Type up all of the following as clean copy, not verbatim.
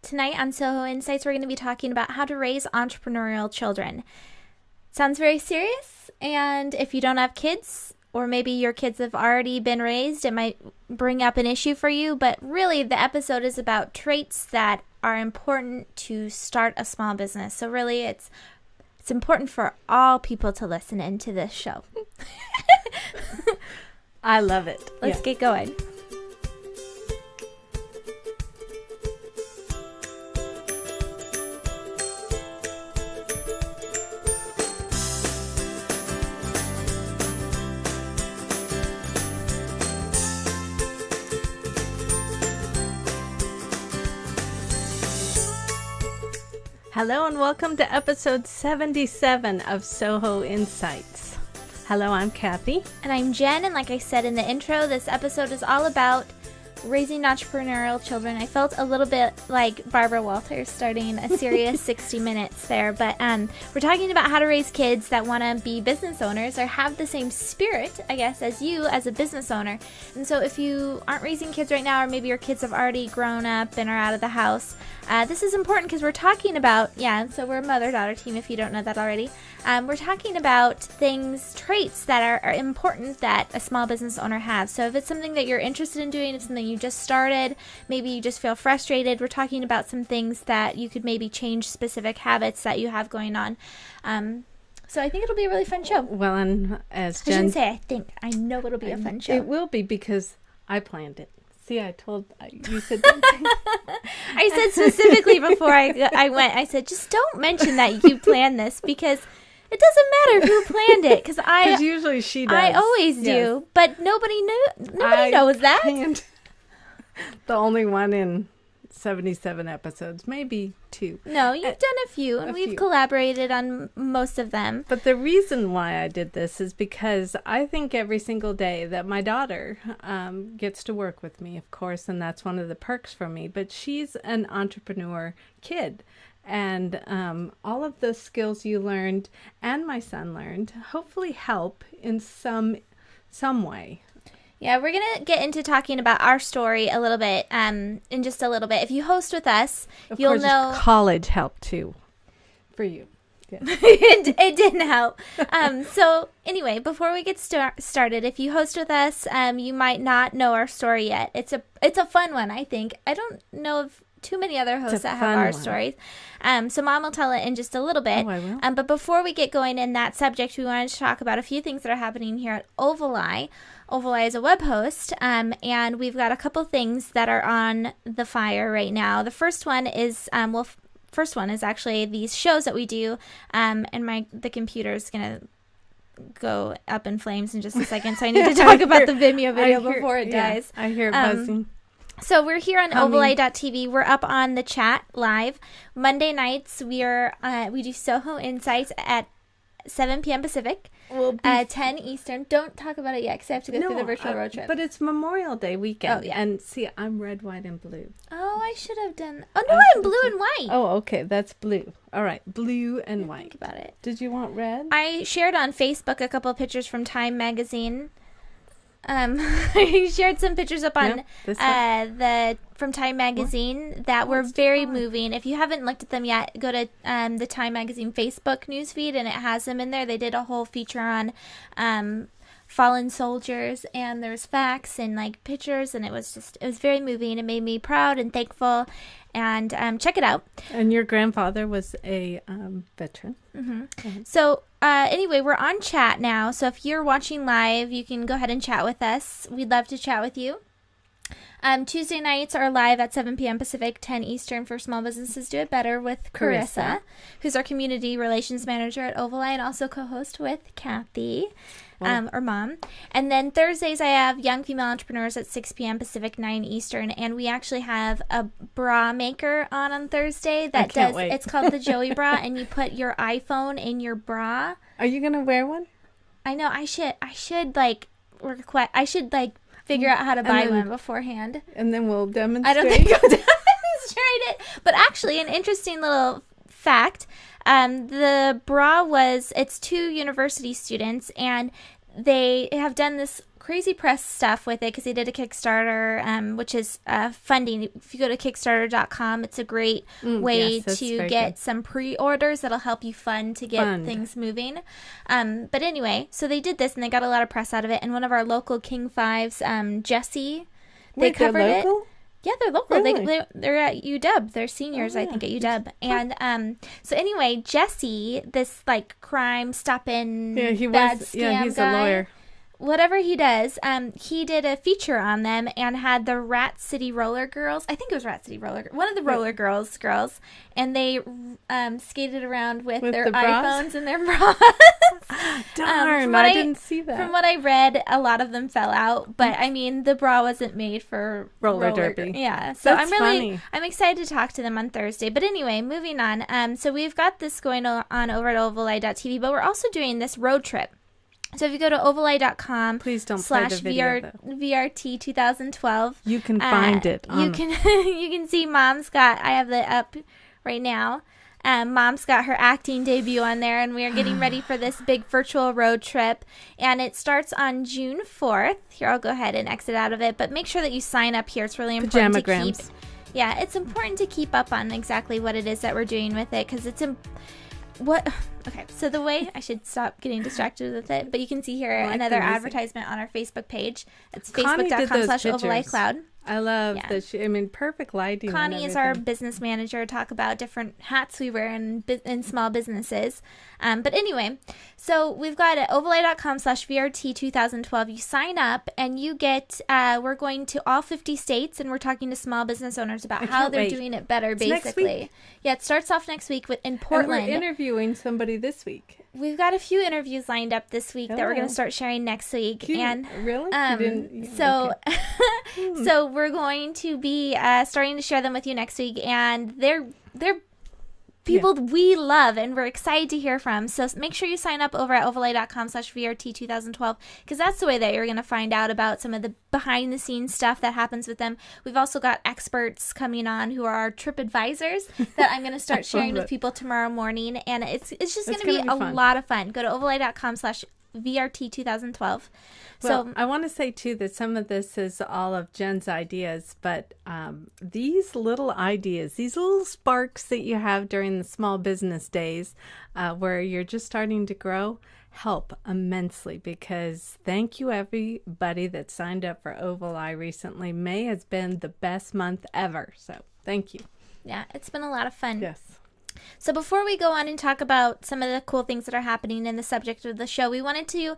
tonight on Soho Insights, we're going to be talking about how to raise entrepreneurial children. Sounds very serious, and if you don't have kids, or maybe your kids have already been raised, it might bring up an issue for you, but really the episode is about traits that are important to start a small business. So really it's important for all people to listen into this show. I love it. Let's get going. Hello and welcome to episode 77 of Soho Insights. Hello, I'm Kathy. And I'm Jen, and like I said in the intro, this episode is all about raising entrepreneurial children. I felt a little bit like Barbara Walters starting a serious 60 Minutes there, but we're talking about how to raise kids that want to be business owners or have the same spirit, I guess, as you as a business owner. And so if you aren't raising kids right now, or maybe your kids have already grown up and are out of the house, this is important because we're talking about, so we're a mother-daughter team if you don't know that already. We're talking about traits that are important that a small business owner has. So if it's something that you're interested in doing, if it's something you just started, maybe you just feel frustrated, we're talking about some things that you could maybe change specific habits that you have going on. So I think it'll be a really fun show. Well, and as Jen... I shouldn't say I think. I know it'll be a fun show. It will be because I planned it. See, you said something. I said specifically before I went, I said, just don't mention that you planned this because it doesn't matter who planned it. Because usually she does. I always do, yes. But nobody knows that. Planned the only one in 77 episodes, maybe 2. No, you've done a few, and we've collaborated on most of them. But the reason why I did this is because I think every single day that my daughter gets to work with me, of course, and that's one of the perks for me, but she's an entrepreneur kid. And all of those skills you learned and my son learned hopefully help in some way. Yeah, we're going to get into talking about our story a little bit in just a little bit. If you host with us, you'll know... college helped too for you. Yeah. It didn't help. So anyway, before we get started, if you host with us, you might not know our story yet. It's a fun one, I think. I don't know of too many other hosts that have our stories. So Mom will tell it in just a little bit. Oh, I will. But before we get going in that subject, we wanted to talk about a few things that are happening here at Ovali. Ovali is a web host, and we've got a couple things that are on the fire right now. The first one is, actually these shows that we do, and the computer is going to go up in flames in just a second, so I need to talk about the Vimeo video before it dies. I hear it buzzing. So we're here on ovali.tv. We're up on the chat live. Monday nights, we do Soho Insights at 7 p.m. Pacific, 10 Eastern. Don't talk about it yet because I have to go through the virtual road trip. But it's Memorial Day weekend. Oh, yeah. And see, I'm red, white, and blue. Oh, I should have done... Oh, no, I'm blue and white. Oh, okay. That's blue. All right. Blue and white. Think about it. Did you want red? I shared on Facebook a couple of pictures from Time Magazine. I shared some pictures up on from Time Magazine that were very moving. If you haven't looked at them yet, go to the Time Magazine Facebook newsfeed, and it has them in there. They did a whole feature on fallen soldiers, and there's facts and like pictures, and it was very moving. It made me proud and thankful. And check it out. And your grandfather was a veteran. Mm-hmm. So anyway, we're on chat now. So if you're watching live, you can go ahead and chat with us. We'd love to chat with you. Tuesday nights are live at 7 p.m. Pacific, 10 Eastern for Small Businesses Do It Better with Carissa, who's our Community Relations Manager at Ovali and also co-host with Kathy. Or Mom. And then Thursdays I have Young Female Entrepreneurs at 6 p.m. Pacific, 9 Eastern. And we actually have a bra maker on Thursday that does, wait. It's called the Joey Bra, and you put your iPhone in your bra. Are you going to wear one? I know, I should figure out how to buy one beforehand. And then we'll demonstrate. I don't think I'll demonstrate it. But actually, an interesting little fact, the bra it's 2 university students, and they have done this crazy press stuff with it because they did a Kickstarter, which is funding. If you go to Kickstarter.com, it's a great way to get some pre-orders that'll help you fund to get things moving. But anyway, so they did this and they got a lot of press out of it. And one of our local King Fives, Jesse, they covered it. Yeah, they're local. Really? They're at UW. They're seniors, I think, at UW. And so anyway, Jesse, this like crime stopping bad scam he's guy, a lawyer. Whatever he does, he did a feature on them and had the Rat City Roller Girls. I think it was Rat City Roller, one of the Roller Girls, and they skated around with their iPhones and their bras. Darn, I didn't see that. From what I read, a lot of them fell out, but I mean, the bra wasn't made for roller derby. Yeah, so funny. I'm excited to talk to them on Thursday. But anyway, moving on. So we've got this going on over at ovaleye.tv, but we're also doing this road trip. So if you go to ovaleye.com please don't play the video, VRT 2012, you can find it. You can see Mom's got, I have it up right now. Mom's got her acting debut on there, and we are getting ready for this big virtual road trip. And it starts on June 4th. Here, I'll go ahead and exit out of it, but make sure that you sign up here. It's really important to keep. Yeah, it's important to keep up on exactly what it is that we're doing with it because it's Okay, so the way I should stop getting distracted with it, but you can see here another advertisement on our Facebook page. It's facebook.com/OvalEyeCloud. I love that. Perfect lighting. Connie is our business manager. Talk about different hats we wear in small businesses. But anyway, so we've got at ovaleye.com/VRT 2012. You sign up and you get, we're going to all 50 states and we're talking to small business owners about how they're doing it better, basically. Yeah, it starts off next week in Portland. And we're interviewing somebody this week. We've got a few interviews lined up this week that we're going to start sharing next week. Cute. And really? So we're going to be starting to share them with you next week, and they're people we love and we're excited to hear from. So make sure you sign up over at ovaleye.com/VRT 2012 because that's the way that you're going to find out about some of the behind the scenes stuff that happens with them. We've also got experts coming on who are our trip advisors that I'm going to start sharing with people tomorrow morning, and it's just going to be a lot of fun. Go to ovaleye.com/VRT 2012. Well, So I want to say, too, that some of this is all of Jen's ideas, but these little ideas, these little sparks that you have during the small business days where you're just starting to grow help immensely because thank you, everybody that signed up for Oval Eye recently. May has been the best month ever, so thank you. Yeah, it's been a lot of fun. Yes. So before we go on and talk about some of the cool things that are happening in the subject of the show, we wanted to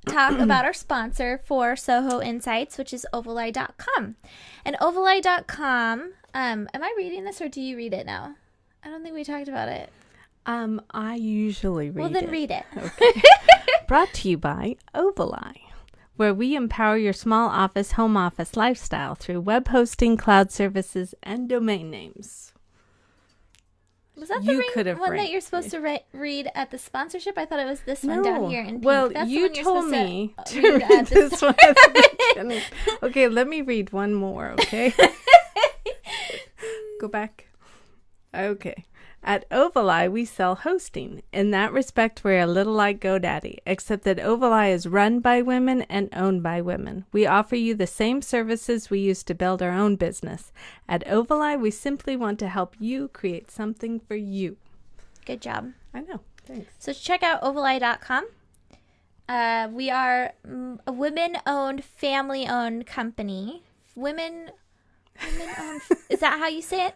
talk about our sponsor for Soho Insights, which is ovaleye.com. And ovaleye.com, am I reading this or do you read it now? I don't think we talked about it. I usually read it. Well, then read it. Okay. Brought to you by Oval Eye, where we empower your small office, home office lifestyle through web hosting, cloud services, and domain names. Was that the one that you're supposed to read at the sponsorship? I thought it was this one down here in pink. Well, That's you told me to read this one. Okay, let me read one more, okay? Go back. Okay. At Oval Eye, we sell hosting. In that respect, we're a little like GoDaddy, except that Oval Eye is run by women and owned by women. We offer you the same services we use to build our own business. At Oval Eye, we simply want to help you create something for you. Good job. I know. Thanks. So check out ovaleye.com. We are a women-owned, family-owned company. Women-owned. Is that how you say it?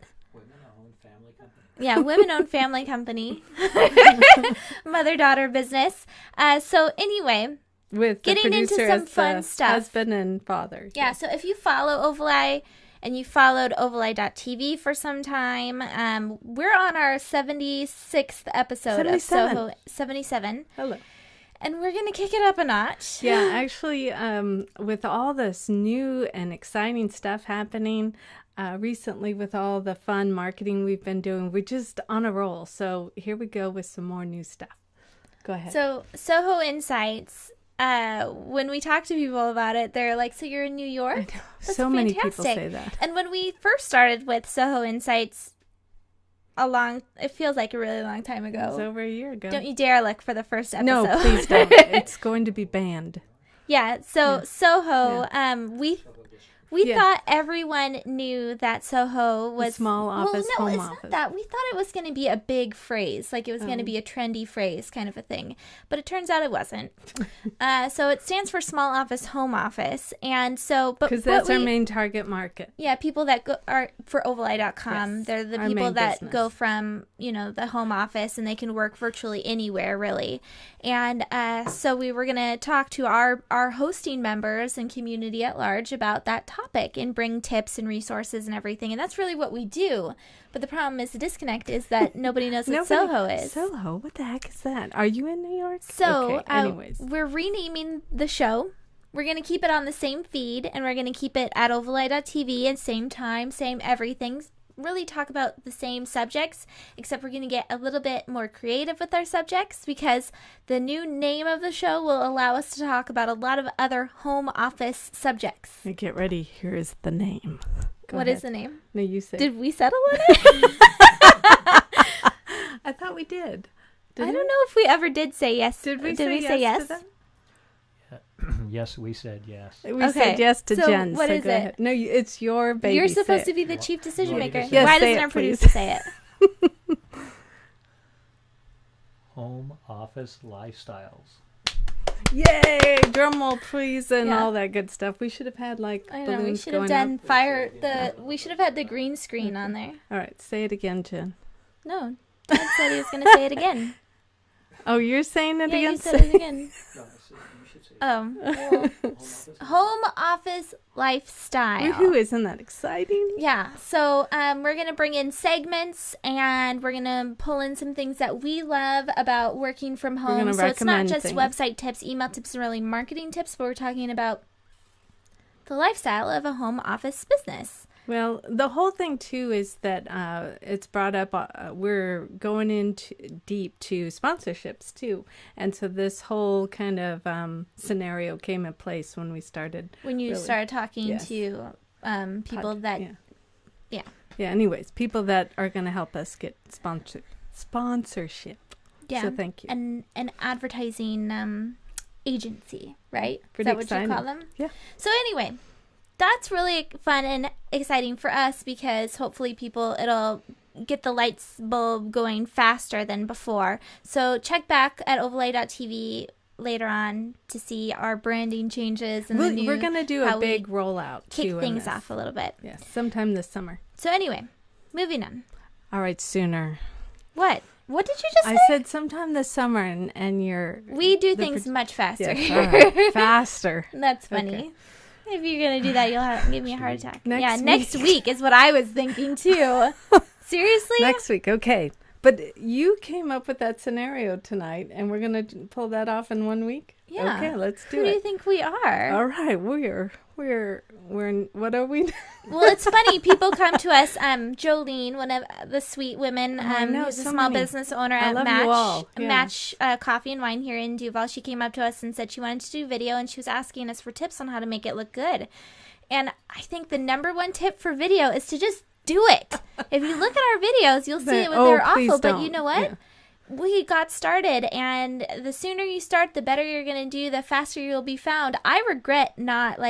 Yeah, women-owned family company, mother-daughter business. So anyway, with getting into some fun stuff. Husband and father. Yeah, so if you follow Oval Eye and you followed ovaleye.tv for some time, we're on our 76th episode of Soho 77. Hello. And we're going to kick it up a notch. Yeah, actually, with all this new and exciting stuff happening, recently with all the fun marketing we've been doing, we're just on a roll. So here we go with some more new stuff. Go ahead. So Soho Insights, when we talk to people about it, they're like, so you're in New York? I know. So many people say that. And when we first started with Soho Insights, it feels like a really long time ago. It was over a year ago. Don't you dare look for the first episode. No, please don't. It's going to be banned. Yeah, so Yeah. Soho, we Yeah. thought everyone knew that Soho was small office, well, no, home it's office. not that. We thought it was going to be a big phrase, like it was going to be a trendy phrase kind of a thing. But it turns out it wasn't. So it stands for small office, home office. And so, but Because that's our main target market. yeah, people that go are for Ovali.com. Yes, They're the our people main that business. go from, the home office and they can work virtually anywhere, really. And so we were going to talk to our hosting members and community at large about that topic and bring tips and resources and everything. And that's really what we do. But the problem is the disconnect is that nobody knows what Soho is. Soho? What the heck is that? Are you in New York? So okay, anyways. we're renaming the show. We're going to keep it on the same feed, and we're going to keep it at Ovali.tv and same time, same everything. Really talk about the same subjects, except we're going to get a little bit more creative with our subjects because the new name of the show will allow us to talk about a lot of other home office subjects. Now get ready. Here is the name. What is the name? No, you say. Did we settle on it? I thought we did. I don't know if we ever did say yes. Did we say say yes? to that? Yes, we said yes. We Okay, said yes to so Jen. what so is go it? ahead. No, it's your baby. You're Say supposed it. to be the chief decision You want me maker. to say it? Why Yes, say doesn't it, our please. producer say it? Home office lifestyles. Yay! Drum roll, please, and Yeah. all that good stuff. We should have had like I know, we balloons should have going done we should have had the green screen on there. up. All right, say it again, Jen. No, Dad said he was going to say it again. Oh, you're saying it Yeah, again? you said it again. No, you should say Oh, home office lifestyle. Woohoo! Isn't that exciting? Yeah, so we're going to bring in segments and we're going to pull in some things that we love about working from home. gonna So it's not recommend just things. website tips, email tips, and really marketing tips, but we're talking about the lifestyle of a home office business. Well, the whole thing too is that it's brought up. We're going into deep to sponsorships too, and so this whole kind of scenario came in place when we started. When you Really? started talking Yes. to people that, Yeah. Anyways, people that are going to help us get sponsorship. yeah, So thank you. and an advertising agency, right? Pretty Is that exciting. what you call them? Yeah. So anyway, that's really fun and exciting for us because hopefully it'll get the lights bulb going faster than before. So check back at Ovali.tv later on to see our branding changes and We're going to do how a we big rollout kick too in things this. off a little bit. Yes, sometime this summer. So anyway, moving on. All right, sooner. What did you just say? I said sometime this summer, and you're. We do the things much faster. Yes, all right. Faster. That's funny. Okay. If you're gonna do that, you'll give me a heart attack. Next Next week. week is what I was thinking too. Seriously? Next week, okay. But you came up with that scenario tonight, and we're gonna pull that off in 1 week. Yeah. Okay, let's do Who do you it. think we are? All right, we're what are we? Well, it's funny. People come to us. Jolene, one of the sweet women, I know, who's a so small many. business owner I at love you Match all. Yeah. Match Coffee and Wine here in Duval. She came up to us and said she wanted to do video, and she was asking us for tips on how to make it look good. And I think the number one tip for video is to just do it. If you look at our videos, you'll see But- they're please awful. But don't. you know what? Yeah. We got started, and the sooner you start, the better you're going to do, the faster you'll be found. I regret not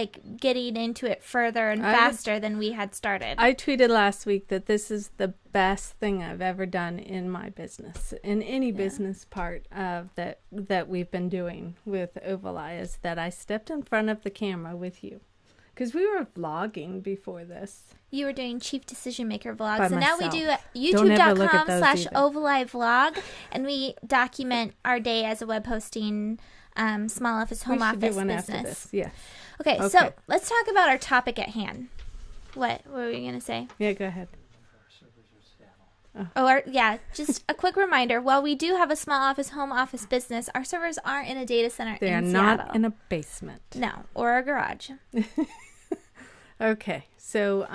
getting into it further and faster than we had started. I tweeted last week that this is the best thing I've ever done in my business, in any business part of that we've been doing with Ovali, is that I stepped in front of the camera with you. Because we were vlogging before this. You were doing Chief Decision Maker vlogs. By And now we myself. do Don't ever look at those either. youtube.com/Ovali and we document our day as a web hosting small office, home we should office do one business. after this. Yeah. Okay, Okay. so let's talk about our topic at hand. What were we going to say? Yeah, go ahead. Just a quick reminder. While we do have a small office, home office business, our servers aren't in a data center They are in not Seattle. in a basement. No, or a garage. Okay, so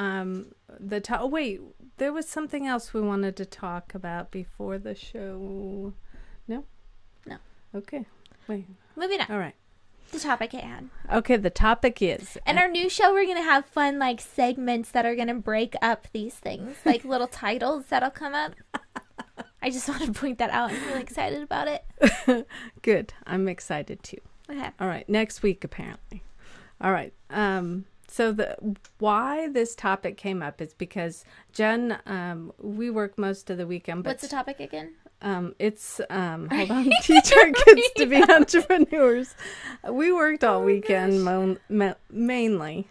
wait, there was something else we wanted to talk about before the show. No? No. Okay, wait. Moving on. All right. The topic at hand. Okay, the topic is... And our new show, we're going to have fun, segments that are going to break up these things. Little titles that'll come up. I just want to point that out. I'm really excited about it. Good. I'm excited too. Okay. All right, next week apparently. All right. So why this topic came up is because Jen, we work most of the weekend. But What's the topic again? It's hold on, teach our kids to be entrepreneurs. We worked all weekend mainly.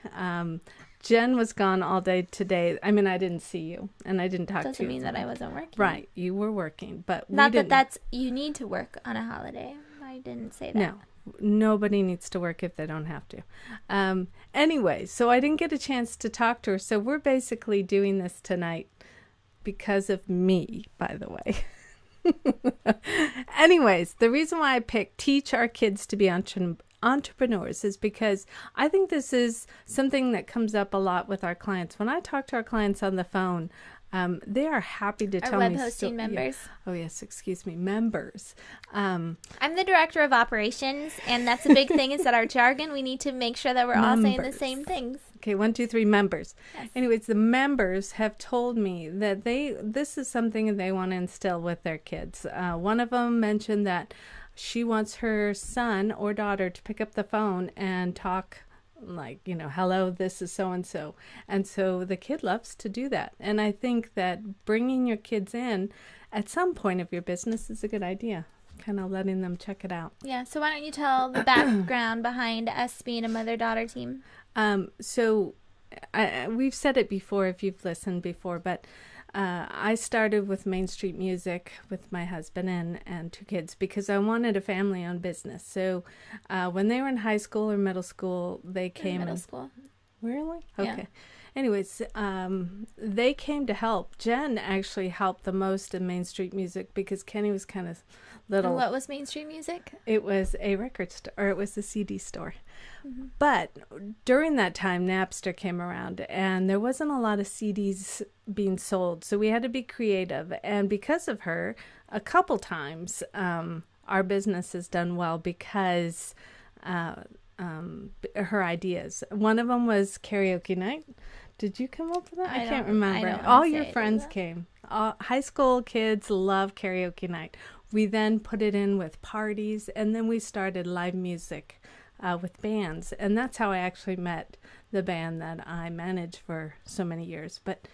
Jen was gone all day today. I mean, I didn't see you, and I didn't talk to you. Doesn't mean that I wasn't working. Right, you were working, but Not that that's you need to work on a holiday. I didn't say that. No, nobody needs to work if they don't have to. Anyway, so I didn't get a chance to talk to her. So we're basically doing this tonight because of me, by the way. Anyways, the reason why I picked teach our kids to be entrepreneurs is because I think this is something that comes up a lot with our clients. When I talk to our clients on the phone, they are happy to tell me. Our web hosting members. Yeah. Oh, yes, excuse me, members. I'm the director of operations, and that's a big thing is that our jargon, we need to make sure that we're all saying the same things. Okay, 1, 2, 3, members. Yes. Anyways, the members have told me that this is something they want to instill with their kids. One of them mentioned that she wants her son or daughter to pick up the phone and talk like, hello, this is so-and-so. And so the kid loves to do that. And I think that bringing your kids in at some point of your business is a good idea, kind of letting them check it out. Yeah, so why don't you tell the background behind us being a mother-daughter team? So we've said it before if you've listened before, but I started with Main Street Music with my husband and 2 kids because I wanted a family-owned business. So when they were in high school or middle school, they came Middle school. Really? Yeah. Okay. Anyways, they came to help. Jen actually helped the most in Main Street Music because Kenny was kind of little. And what was Main Street Music? It was a record store, or it was a CD store. Mm-hmm. But during that time, Napster came around, and there wasn't a lot of CDs being sold, so we had to be creative. And because of her, a couple times, our business has done well because her ideas. One of them was karaoke night. Did you come up with that? I can't remember. All your friends came. High school kids love karaoke night. We then put it in with parties, and then we started live music with bands. And that's how I actually met the band that I managed for so many years. But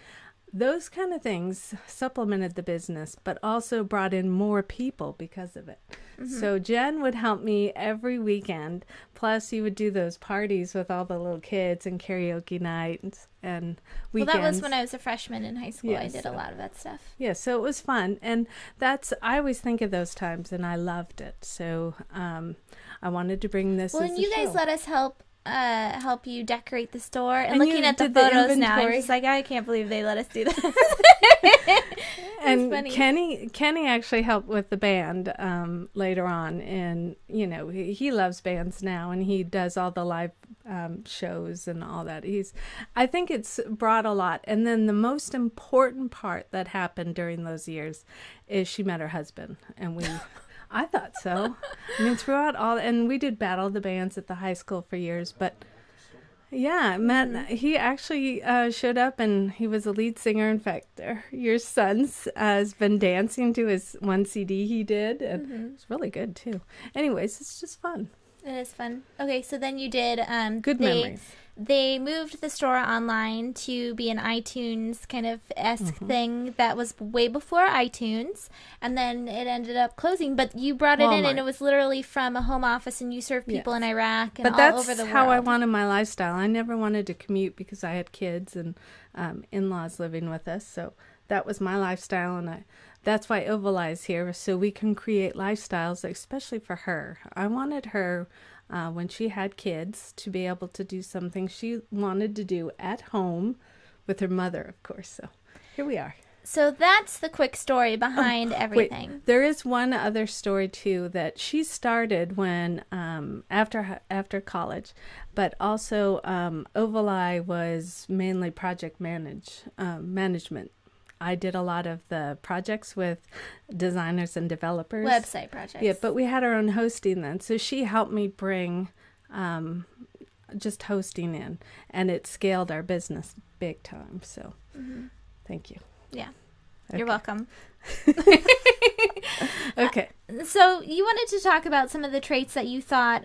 those kind of things supplemented the business, but also brought in more people because of it. Mm-hmm. So Jen would help me every weekend. Plus, you would do those parties with all the little kids and karaoke nights and weekends. Well, that was when I was a freshman in high school. I did a lot of that stuff. Yeah, so it was fun. And I always think of those times, and I loved it. So I wanted to bring this as a show. Well, and you guys let us help you decorate the store, and looking at the photos now, I'm just like, I can't believe they let us do that. And funny. Kenny actually helped with the band later on, and he loves bands now, and he does all the live shows and all that. I think it's brought a lot. And then the most important part that happened during those years is she met her husband, and I thought so. I mean, throughout and we did Battle of the Bands at the high school for years, but yeah, Matt, he actually showed up, and he was a lead singer. In fact, your son's has been dancing to his one CD he did, and it's really good too. Anyways, it's just fun. It is fun. Okay, so then you did good memories. They moved the store online to be an iTunes kind of esque thing that was way before iTunes, and then it ended up closing. But you brought it in, and it was literally from a home office, and you served people in Iraq and all over the world. But that's how I wanted my lifestyle. I never wanted to commute because I had kids and in-laws living with us, so that was my lifestyle, and that's why Ovali is here, so we can create lifestyles, especially for her. I wanted her, when she had kids, to be able to do something she wanted to do at home with her mother, of course. So here we are. So that's the quick story behind everything. Wait, there is one other story, too, that she started when, after college, but also Ovali was mainly project management. I did a lot of the projects with designers and developers. Website projects. Yeah, but we had our own hosting then. So she helped me bring just hosting in, and it scaled our business big time. So thank you. Yeah. Okay. You're welcome. Okay. So you wanted to talk about some of the traits that you thought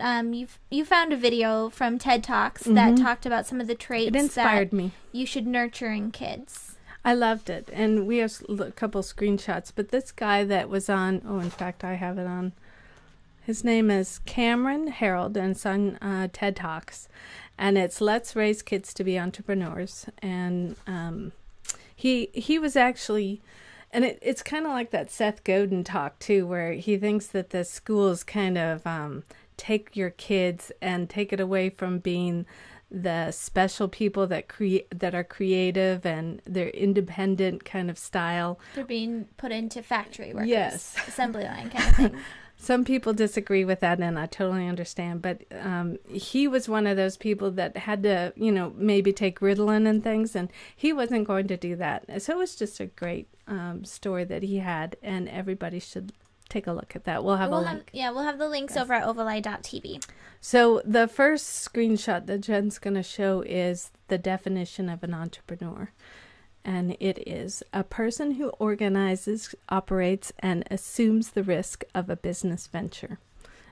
you found a video from TED Talks that talked about some of the traits It inspired that me. you should nurture in kids. I loved it. And we have a couple screenshots. But this guy that was on, in fact, I have it on. His name is Cameron Harold, and it's on TED Talks. And it's Let's Raise Kids to be Entrepreneurs. And he was actually... And it's kind of like that Seth Godin talk, too, where he thinks that the schools kind of take your kids and take it away from being the special people that are creative and their independent kind of style. They're being put into factory workers. Yes. Assembly line kind of thing. Some people disagree with that, and I totally understand. But he was one of those people that had to, maybe take Ritalin and things, and he wasn't going to do that. So it was just a great story that he had, and everybody should take a look at that. We'll have a link. We'll have the links over at ovaleye.tv. So the first screenshot that Jen's going to show is the definition of an entrepreneur. And it is a person who organizes, operates, and assumes the risk of a business venture.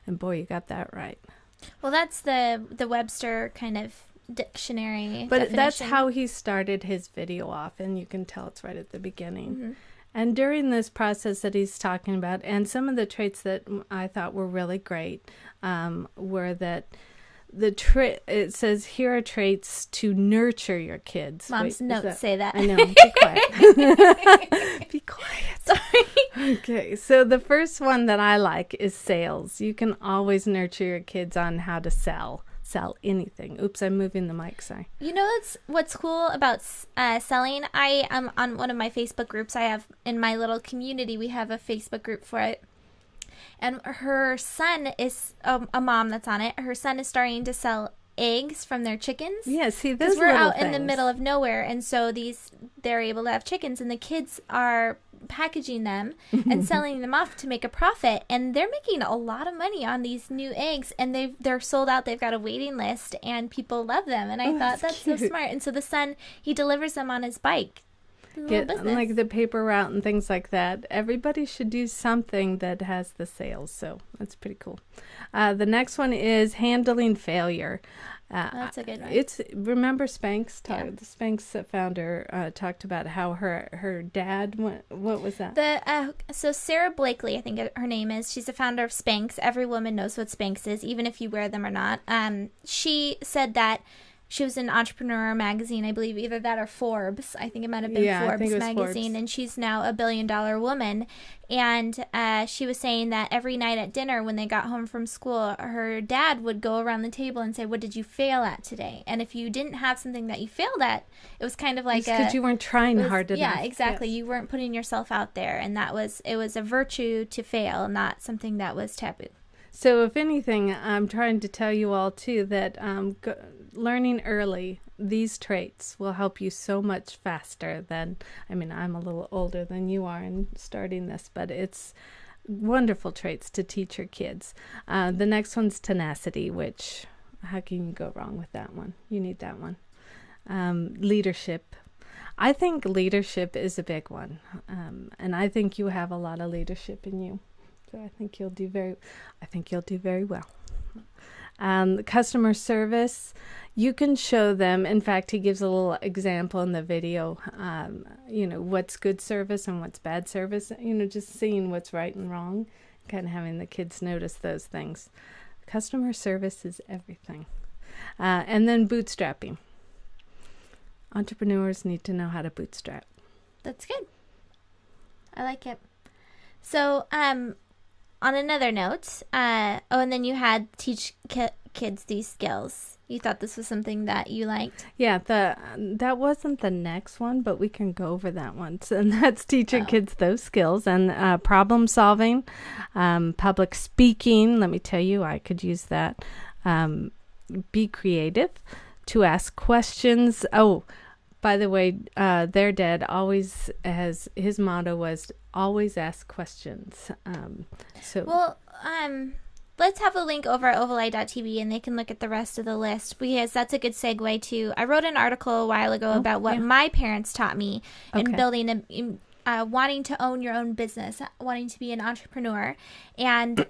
And boy, you got that right. Well, that's the Webster kind of dictionary But definition. that's how he started his video off, and you can tell it's right at the beginning. Mm-hmm. And during this process that he's talking about, and some of the traits that I thought were really great were that it says here are traits to nurture your kids. Mom's notes say that. I know. Be quiet. Be quiet. Sorry. Okay. So the first one that I like is sales. You can always nurture your kids on how to sell anything. Oops, I'm moving the mic. Sorry. You know what's cool about selling? I am on one of my Facebook groups. I have in my little community. We have a Facebook group for it. And her son is a mom that's on it. Her son is starting to sell eggs from their chickens. Yeah, see, those we're little out in the things. middle of nowhere, and so they're able to have chickens, and the kids are packaging them and selling them off to make a profit, and they're making a lot of money on these new eggs, and they're sold out. They've got a waiting list, and people love them. And I thought that's so smart. And so the son, he delivers them on his bike. Get like the paper route and things like that. Everybody should do something that has the sales, so that's pretty cool. The next one is handling failure. That's a good one. Remember Spanx? Yeah. The Spanx founder talked about how her dad what was that? So Sarah Blakely, I think her name is. She's the founder of Spanx. Every woman knows what Spanx is, even if you wear them or not. She said that she was in Entrepreneur magazine, I believe, either that or Forbes. I think it might have been Forbes magazine. Forbes. And she's now a $1 billion woman. And she was saying that every night at dinner when they got home from school, her dad would go around the table and say, "What did you fail at today?" And if you didn't have something that you failed at, it was kind of like because you weren't trying hard enough. Yeah, exactly. Yes. You weren't putting yourself out there. And it was a virtue to fail, not something that was taboo. So if anything, I'm trying to tell you all, too, that learning early these traits will help you so much faster than, I'm a little older than you are in starting this, but it's wonderful traits to teach your kids. The next one's tenacity, which, how can you go wrong with that one? You need that one. Leadership. I think leadership is a big one, and I think you have a lot of leadership in you. So I think you'll do very well. Customer service, you can show them. In fact, he gives a little example in the video, what's good service and what's bad service, just seeing what's right and wrong, kind of having the kids notice those things. Customer service is everything. And then bootstrapping. Entrepreneurs need to know how to bootstrap. That's good. I like it. So, on another note, and then you had teach kids these skills. You thought this was something that you liked? Yeah, that wasn't the next one, but we can go over that one. So, and that's teach your kids those skills and problem solving, public speaking. Let me tell you, I could use that. Be creative, to ask questions. Oh, by the way, their dad always has, his motto was always ask questions. Let's have a link over at ovaleye.tv and they can look at the rest of the list, because that's a good segue to, I wrote an article a while ago about what my parents taught me in building wanting to own your own business, wanting to be an entrepreneur. And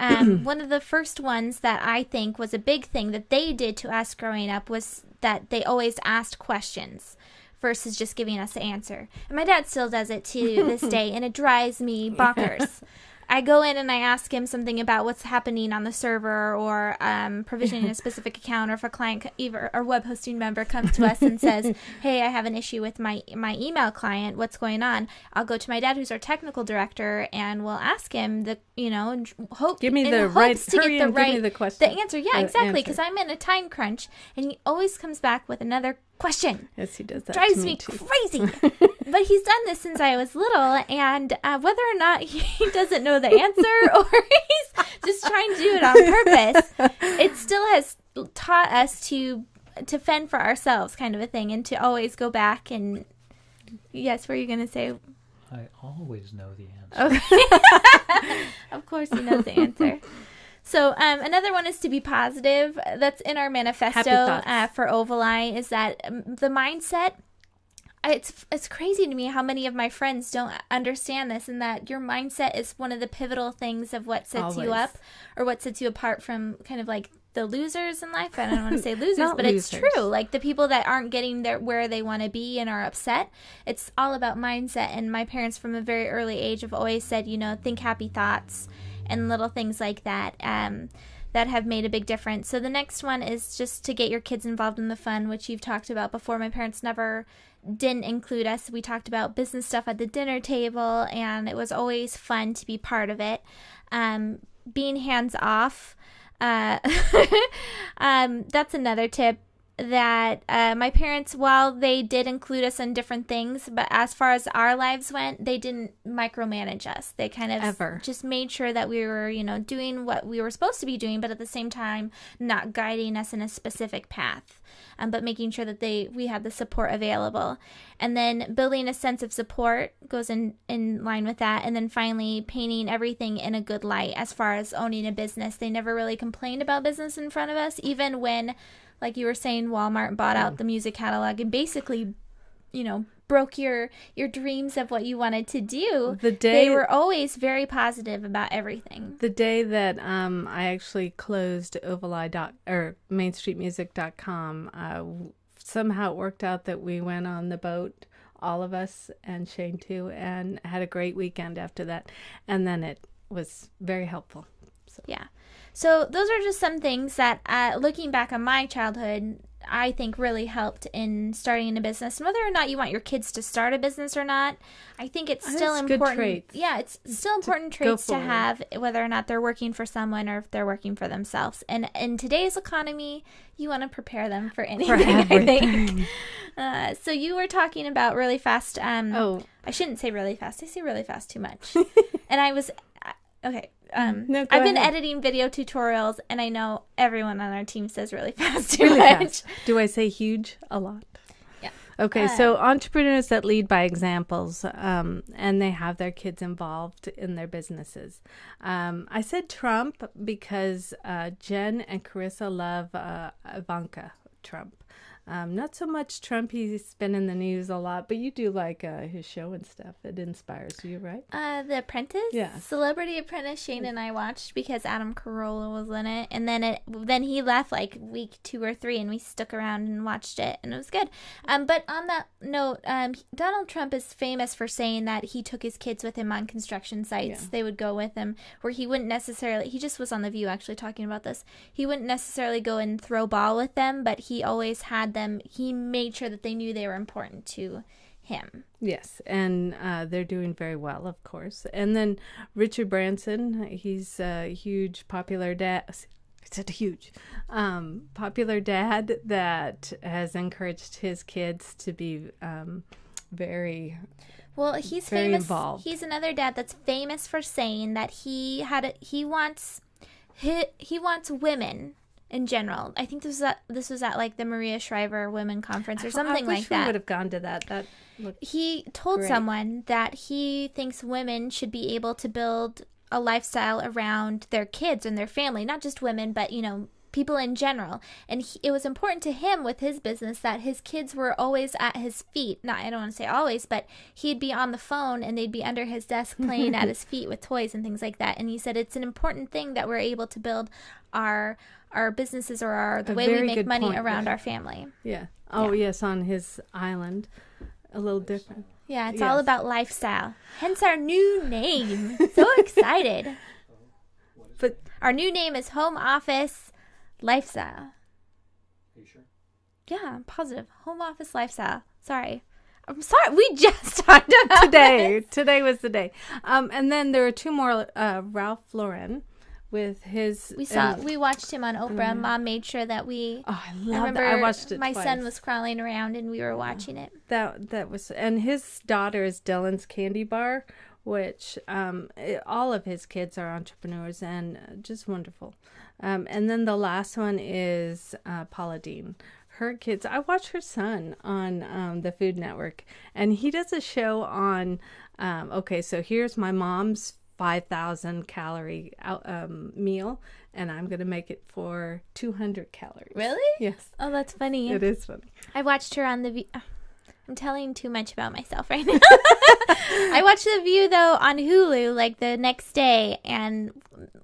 one of the first ones that I think was a big thing that they did to us growing up was that they always asked questions versus just giving us the answer. And my dad still does it to this day, and it drives me bonkers. I go in and I ask him something about what's happening on the server, or provisioning a specific account, or if a client or web hosting member comes to us and says, hey, I have an issue with my email client, what's going on? I'll go to my dad, who's our technical director, and we'll ask him and hope give me the right to get the right give me the question. the answer. Yeah, exactly, because I'm in a time crunch, and he always comes back with another question. Yes, he does that. Drives to me too. crazy. But he's done this since I was little, and whether or not he doesn't know the answer or he's just trying to do it on purpose, it still has taught us to fend for ourselves, kind of a thing, and to always go back and yes, what are you going to say? I always know the answer. Okay. Of course he knows the answer. So another one is to be positive. That's in our manifesto for Ovali, is that the mindset, it's crazy to me how many of my friends don't understand this, and that your mindset is one of the pivotal things of what sets you up, or what sets you apart from kind of like the losers in life. I don't want to say losers, but losers. It's true. Like the people that aren't getting there where they want to be and are upset. It's all about mindset. And my parents from a very early age have always said, think happy thoughts and little things like that. That have made a big difference. So the next one is just to get your kids involved in the fun, which you've talked about before. My parents never didn't include us. We talked about business stuff at the dinner table, and it was always fun to be part of it. Being hands off. That's another tip that my parents, while they did include us in different things, but as far as our lives went, they didn't micromanage us. They kind of just made sure that we were, doing what we were supposed to be doing, but at the same time, not guiding us in a specific path, but making sure that we had the support available. And then building a sense of support goes in line with that. And then finally, painting everything in a good light as far as owning a business. They never really complained about business in front of us, even when, like you were saying, Walmart bought out the music catalog and basically, broke your dreams of what you wanted to do. They were always very positive about everything. The day that I actually closed mainstreetmusic.com, somehow it worked out that we went on the boat, all of us, and Shane too, and had a great weekend after that. And then it was very helpful. Yeah. So those are just some things that, looking back on my childhood, I think really helped in starting a business. And whether or not you want your kids to start a business or not, I think it's still important. Good traits. Yeah, it's still important traits to have, whether or not they're working for someone or if they're working for themselves. And in today's economy, you want to prepare them for anything, I think. So you were talking about really fast. I shouldn't say really fast. I say really fast too much. And I was... Okay. I've been editing video tutorials, and I know everyone on our team says really fast too much. Fast. Do I say huge? A lot. Yeah. Okay, so entrepreneurs that lead by examples, and they have their kids involved in their businesses. I said Trump because Jen and Carissa love Ivanka Trump. Not so much Trump. He's been in the news a lot, but you do like his show and stuff. It inspires you, right? The Apprentice? Yeah. Celebrity Apprentice, Shane and I watched because Adam Carolla was in it. And then he left like week 2 or 3, and we stuck around and watched it, and it was good. But on that note, Donald Trump is famous for saying that he took his kids with him on construction sites. Yeah. They would go with him, where he wouldn't necessarily, he just was on The View actually talking about this. He wouldn't necessarily go and throw ball with them, but he always had them. He made sure that they knew they were important to him. Yes, and they're doing very well, of course. And then Richard Branson, he's a huge popular dad. I said huge. Popular dad that has encouraged his kids to be very... Well, he's very famous. Involved. He's another dad that's famous for saying that he wants women in general. I think this was at like the Maria Shriver Women Conference or something like that. I wish we would have gone to that. He told someone that he thinks women should be able to build a lifestyle around their kids and their family, not just women, but people in general. And it was important to him with his business that his kids were always at his feet. Not, I don't want to say always, but he'd be on the phone and they'd be under his desk playing at his feet with toys and things like that. And he said it's an important thing that we're able to build our businesses or the way we make money around our family. Yeah. Oh, yes, on his island. A little different. Yeah, it's all about lifestyle. Hence our new name. So excited. But our new name is Home Office Lifestyle. Are you sure? Yeah, I'm positive. Home Office Lifestyle. Sorry. I'm sorry. We just talked about today. this. Today was the day. And then there are two more. Ralph Lauren with his. We watched him on Oprah. Mom made sure that we. Oh, I love that. I watched it my twice. son was crawling around and we were watching it. That was, and his daughter is Dylan's Candy Bar, which all of his kids are entrepreneurs and just wonderful. And then the last one is Paula Deen. Her kids, I watch her son on the Food Network, and he does a show on, okay, so here's my mom's 5,000 calorie meal, and I'm going to make it for 200 calories. Really? Yes. Oh, that's funny. It is funny. I watched her on the I'm telling too much about myself right now. I watched The View, though, on Hulu, like, the next day, and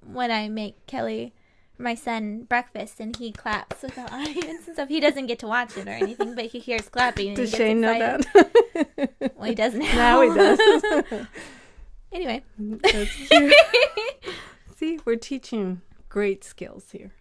when I make Kelly, my son, breakfast, and he claps with the audience and stuff. He doesn't get to watch it or anything, but he hears clapping and Does he gets Shane excited. know that? Well, he does now. Now he does. Anyway. That's cute. See, we're teaching great skills here.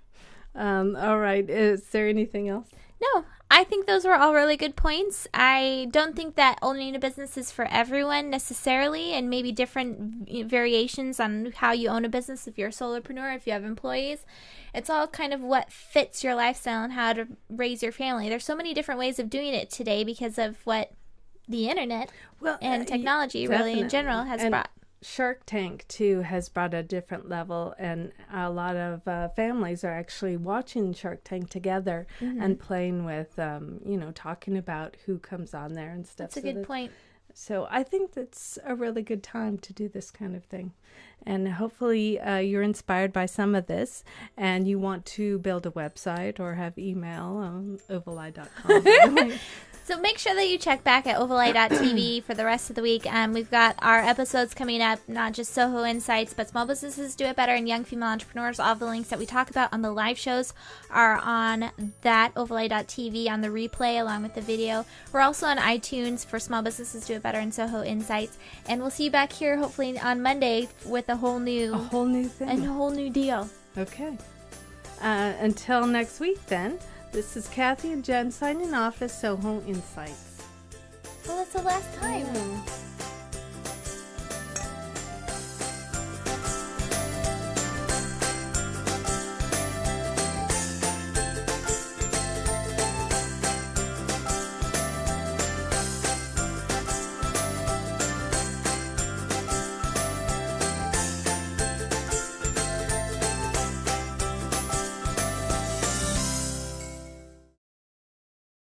All right. Is there anything else? No, I think those were all really good points. I don't think that owning a business is for everyone necessarily, and maybe different variations on how you own a business if you're a solopreneur, if you have employees. It's all kind of what fits your lifestyle and how to raise your family. There's so many different ways of doing it today because of what the internet and technology really in general has brought. Shark Tank, too, has brought a different level, and a lot of families are actually watching Shark Tank together and playing with, talking about who comes on there and stuff. That's a good point. So I think that's a really good time to do this kind of thing. And hopefully you're inspired by some of this, and you want to build a website or have email on ovaleye.com. So make sure that you check back at ovaleye.tv for the rest of the week. We've got our episodes coming up, not just Soho Insights, but Small Businesses Do It Better and Young Female Entrepreneurs. All the links that we talk about on the live shows are on that ovaleye.tv on the replay along with the video. We're also on iTunes for Small Businesses Do It Better and Soho Insights. And we'll see you back here hopefully on Monday with a whole new thing. And a whole new deal. Okay. Until next week then. This is Kathy and Jen signing off as Soho Insights. Well, that's the last time. Yeah.